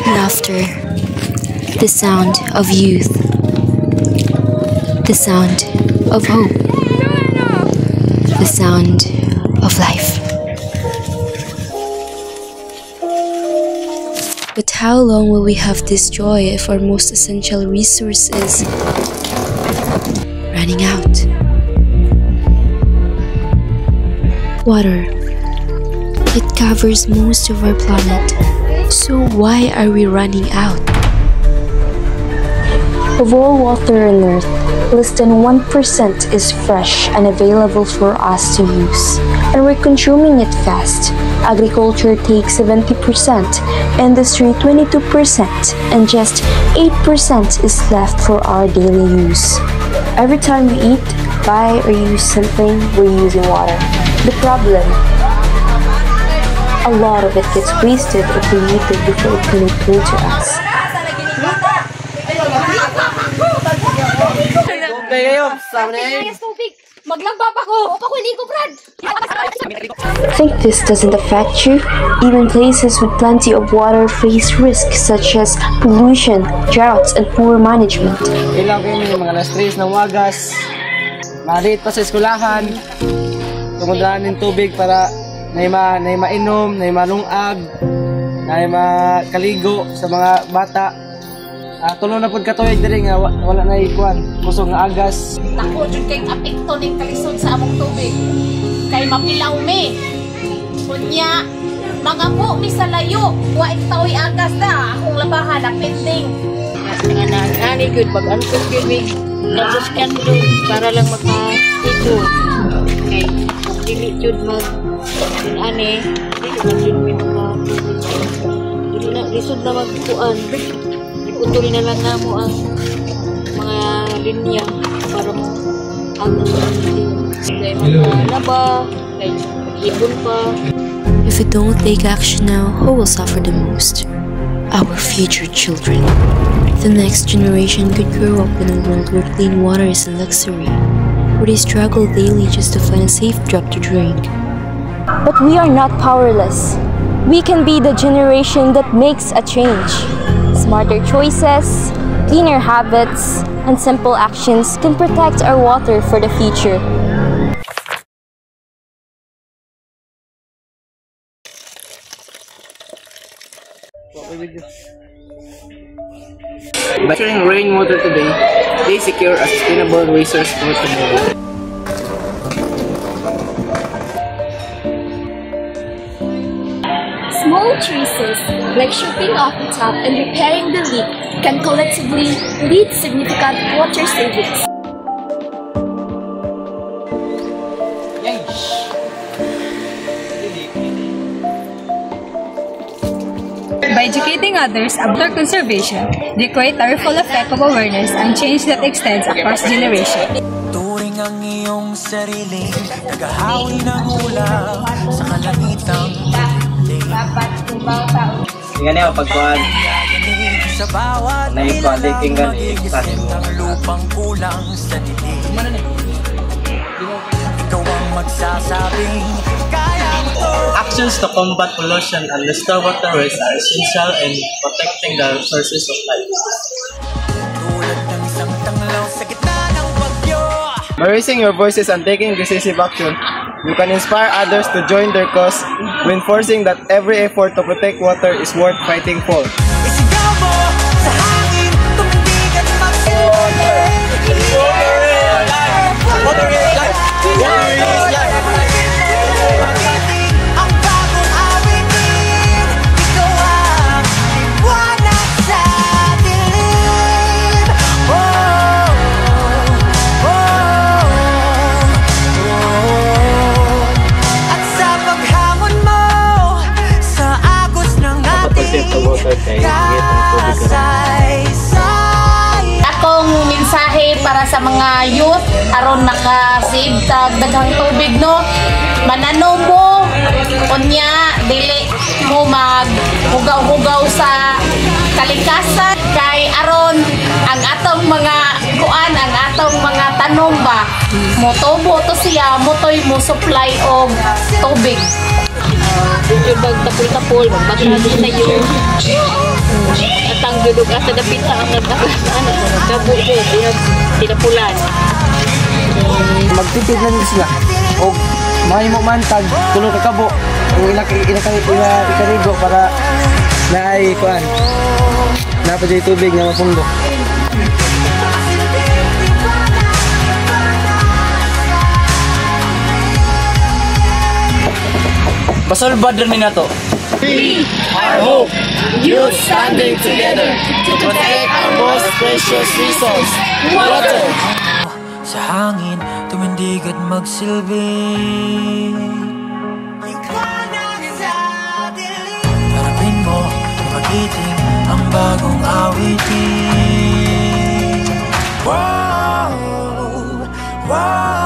Laughter, the sound of youth, the sound of hope, the sound of life. But how long will we have this joy if our most essential resource is running out? Water. It covers most of our planet. So why are we running out? Of all water on Earth, less than 1% is fresh and available for us to use, and we're consuming it fast. Agriculture takes 70%, industry 22%, and just 8% is left for our daily use. Every time we eat, buy, or use something, we're using water. The problem? A lot of it gets wasted or polluted before it can return to us. Think this doesn't affect you? Even places with plenty of water face risks such as pollution, droughts, and poor management. Ilang kayo mga alas-3 ng wagas, maliit pa sa eskulahan, tumudahan ng tubig para na mainom, na malungag, na makaligo sa mga bata. Tulong na po katuig diri nga wala na ikuan kusog nga agas. Nako jud kay apekto ning kalisod sa among tubig. Kay mapilaw mi. Kunya mga po mi sa layo, wa itawi agas na akong labahan na pending. Nga nangani gud pag-antok gyud mi. Nagsuskan do para lang maka-ito. Kay dili jud mag ani, dili jud mi dili na lisod na magkuan. Utuli na lang namo ang mga linya para mo ang kay mga laba, kay ibon pa. If we don't take action now, who will suffer the most? Our future children. The next generation could grow up in a world where clean water is a luxury, where they struggle daily just to find a safe drop to drink. But we are not powerless. We can be the generation that makes a change. Smarter choices, cleaner habits, and simple actions can protect our water for the future. By sharing rainwater today, they secure a sustainable resource for tomorrow. Small choices, like shooting off the tap and repairing the leak, can collectively lead to significant water savings. By educating others about conservation, they create a ripple effect of awareness and change that extends across generations. Turing ang iyong sarili, nagahawi ng ulam sa kalangitang Yan yung pagkuhan. Naipalikingan sa lupang kulang sa dilim. Ikaw ang magsasabing kaya mo to. Actions to combat pollution and restore water waste are essential in protecting the resources of life. Tulad ng isang tanglaw sa gitna ng bagyo. By raising your voices and taking decisive action, you can inspire others to join their cause, reinforcing that every effort to protect water is worth fighting for. Isigaw mo sa hangin, tumindig at magsimuling. Water is life! Water is life! Water is life! Ang bagong awitin, ikaw ang liwanag sa dilim. At sa paghamon mo sa agos ng ating kasaysay. Akong mensahe para sa mga youth aron naka-save tag daghang tubig no. Mananaw mo unya dili mo maghugaw-hugaw sa kalikasan kay aron ang atong mga kuan ang atong mga mananom ba, motobo to siya, motoy mo supply og tubig. Medyo magtapol-tapol, magbasa din na yun. At ang dudog asa napita ang nagkabo din, tinapulan. Magtitid lang sila. O mahimo man tag tulo ka kabo. O ikarigo para naay kuan. Napadyo tubig nga mapundo. Pasolbad rin na to. Our hope, youth standing together to protect our most precious resource, water. Sa hangin, tumindig at magsilbi. Harapin mo, magiting ang bagong awitin. Wow, wow, wow.